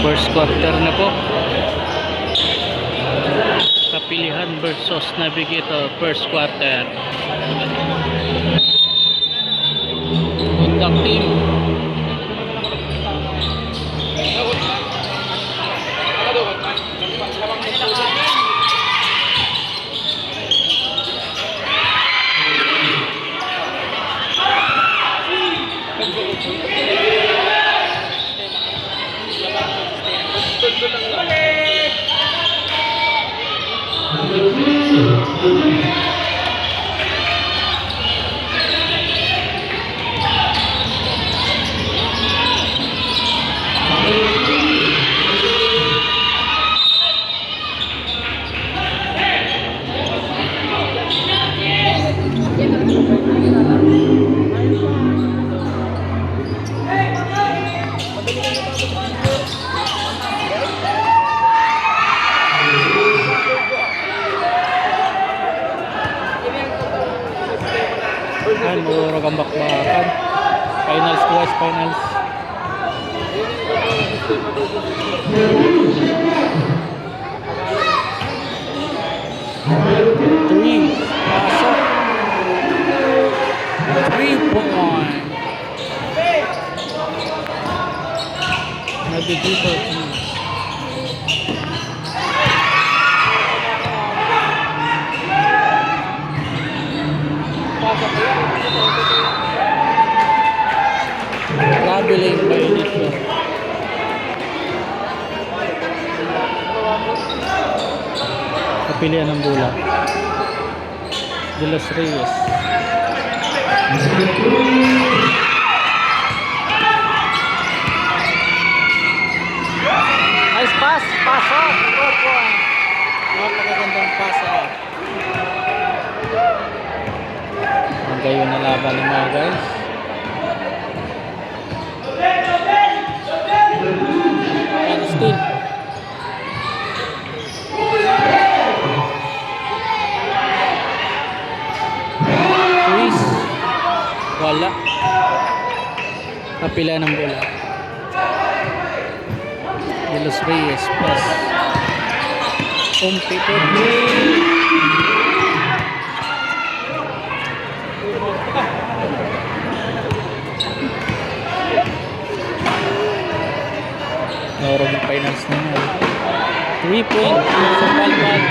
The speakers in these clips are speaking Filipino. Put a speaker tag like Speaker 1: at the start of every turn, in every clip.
Speaker 1: First quarter na po. Kapilihan versus Navigator first quarter. Contact team. Murag ang bakbakan. Finals to West Finals. Three. Pasok. 3 point. Navigator team. Traveling by dito. Kapilian ng bola. De Los Reyes. Nice pass. Pass off. 4 point. Napakagandang pass off. Ang gayon na laban ng mga guys. And still Luis wala, kapila ng bola. De Los Reyes pass Umpitot. Naurog yung finals na nga. 3 point sa Palpal.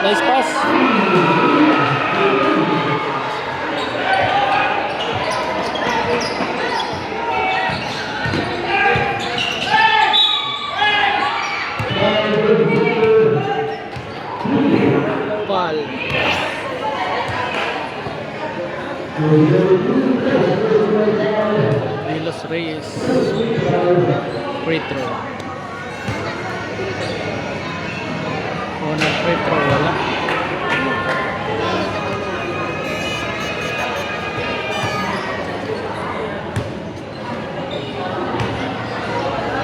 Speaker 1: Nice pass. Pal. De Los Reyes free throw. Unang free throw wala.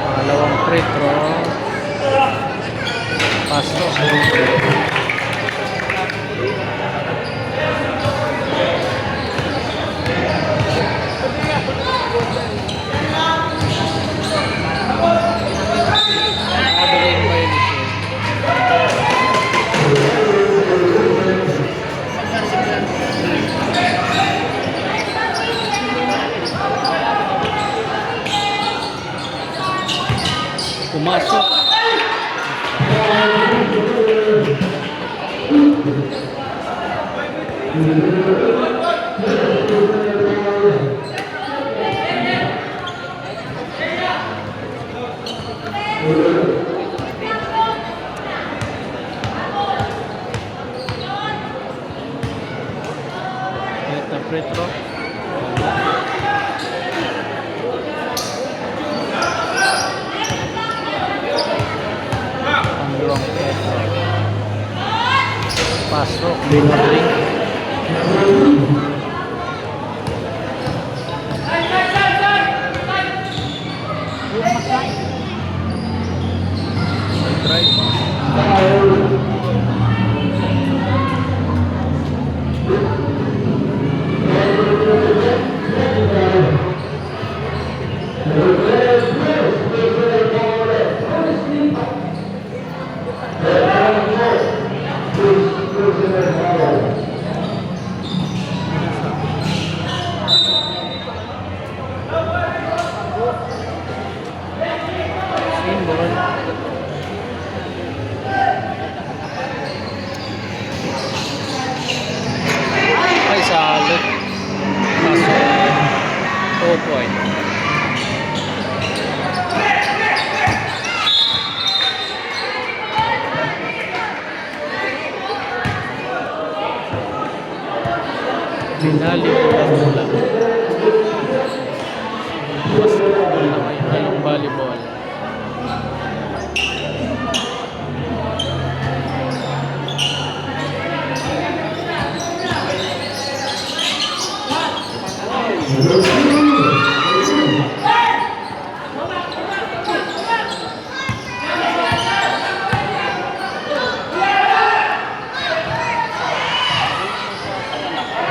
Speaker 1: Pangalawang free throw pasok. Pumasok. Ito free throw. Pasok binodring. wide. Binali bola-bola. Basketball na may halong volleyball.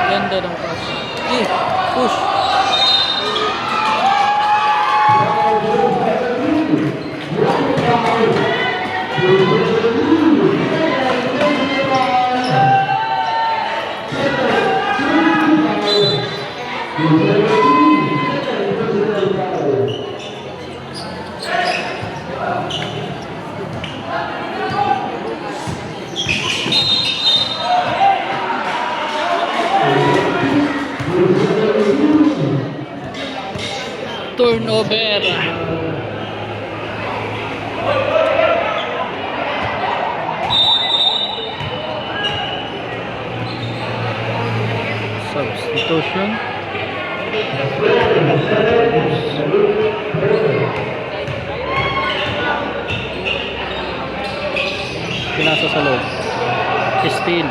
Speaker 1: Ganda ng pass. Push. Turnover. Substitution. Pinasa sa loob. Christine.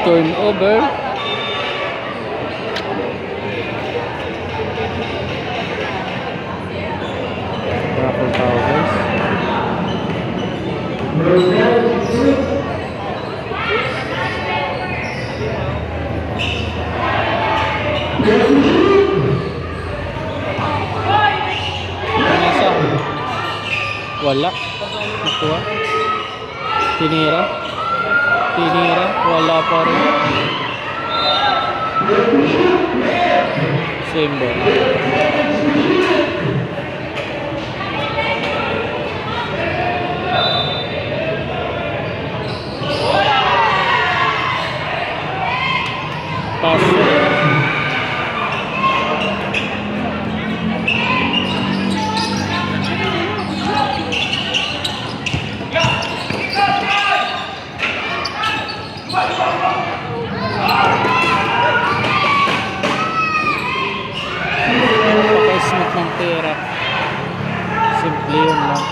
Speaker 1: Turnover. Raffle towels. Wala. Nakuha. Tinira. Wala pa rin. Same ball. Pass. Paka-smith ng pera. Simple yun lang.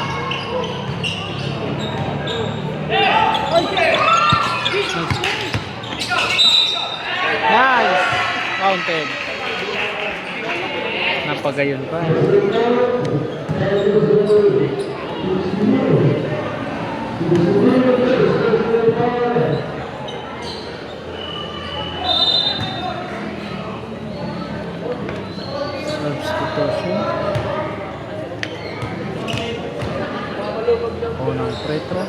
Speaker 1: Nice! Counted. Napagayon pa. Substitution. Unang free throw.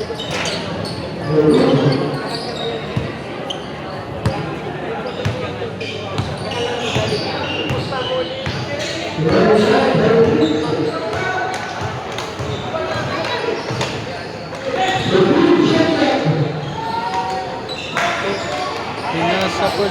Speaker 1: Pinasa po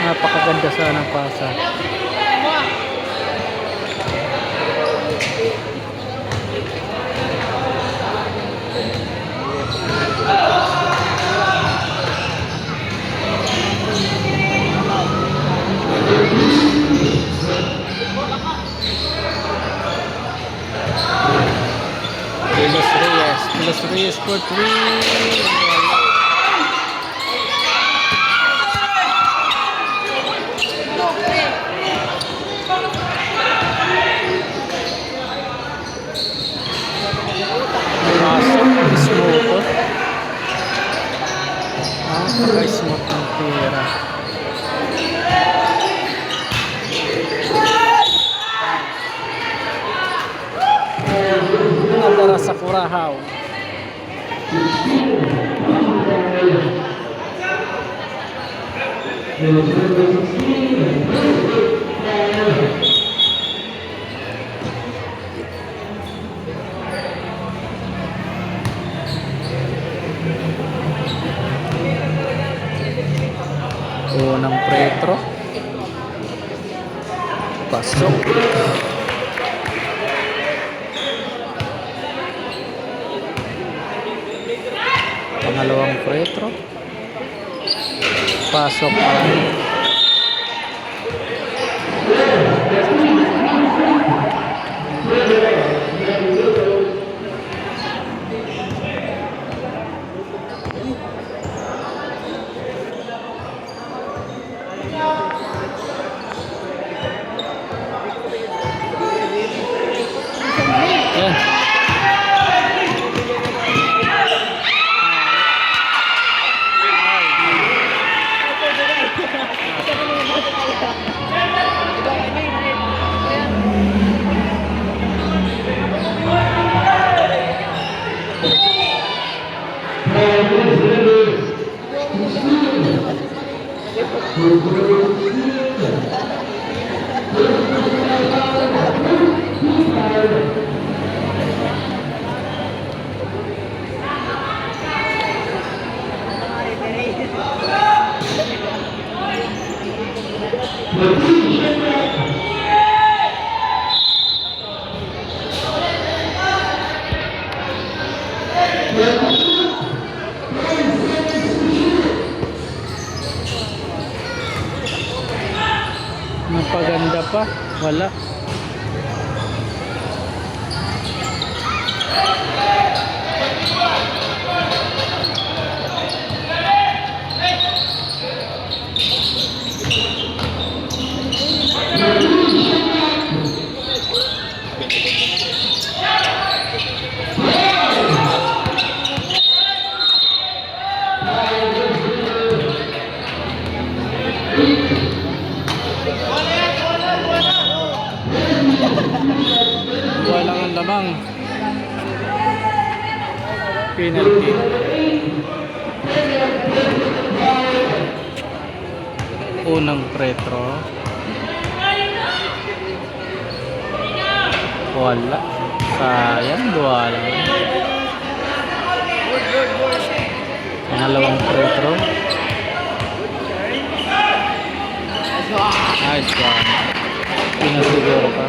Speaker 1: napakaganda sana ng pasa. Los Reyes for 3. Tira. Nadara sa Curaçao. Unang pretro. Pasok. Pangalawang pretro. Pasok. Yan. Napaganda pa, wala. Walang ang lamang. Penalty. Unang pretro. Wala. Sayang, wala. Pangalawang pretro. Nice one. Pinasiguro pa.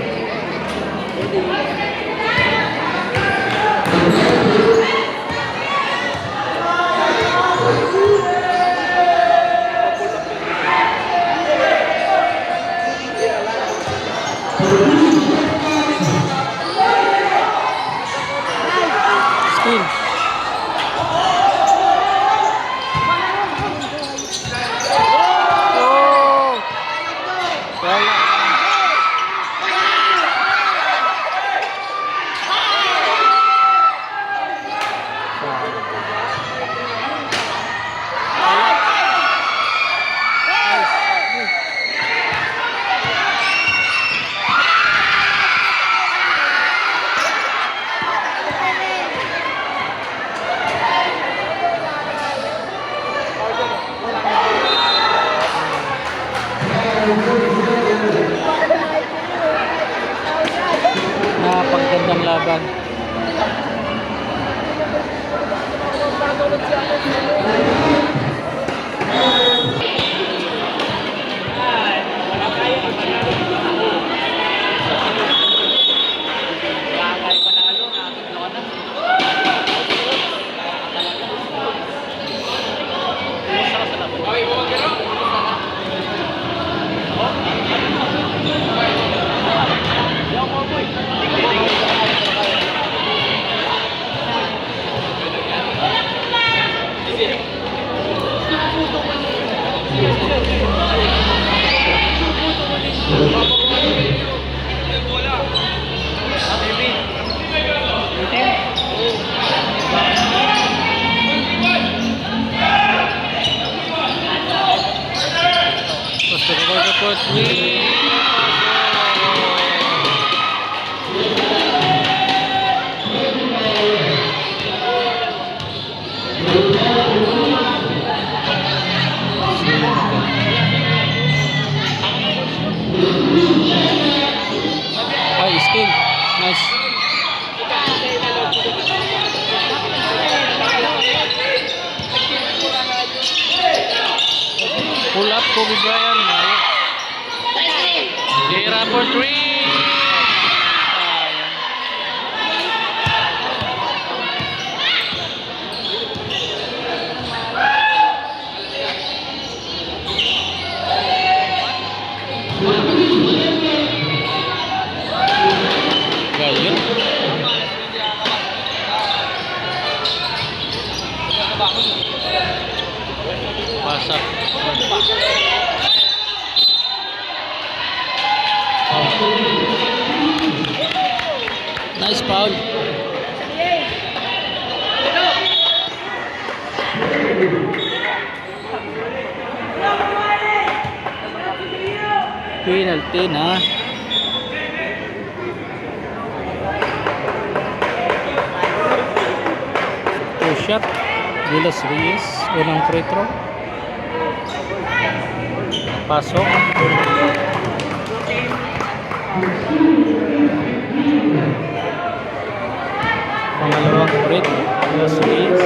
Speaker 1: Spin. Oh! Wala. Napagandang laban. three. Ay, skill. Nice. Pull up Kobe Bryant. Gira for three. Gayun. Pasak. Nice foul. Penalty na. Two shot. Gilas Reyes. Unang free throw. Pasok. Pangalawang free throw. Gilas Reyes.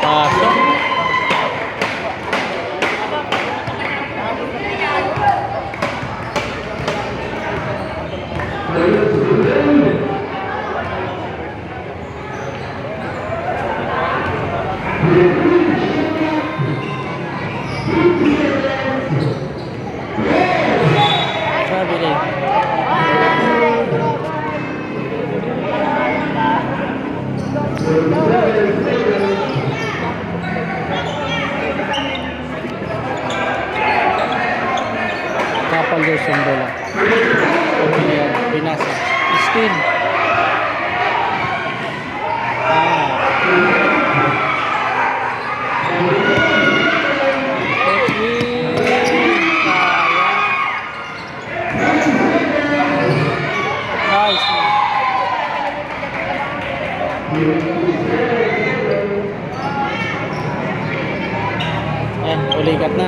Speaker 1: Pasok. Grabe rin. Kapal daw siyang bola. Okay, binasa. Spin. Yan, ulikat na.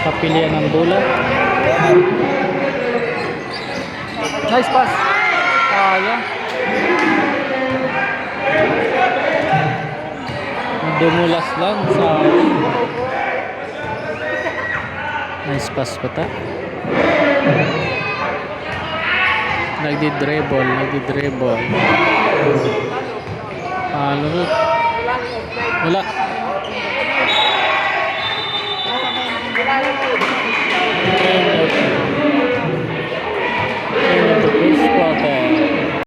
Speaker 1: Papilian ng bola. Nice pass. Ayan. Dumulas lang sa nice pass pa ta. Nagdi-dribble. Lunod. Wala.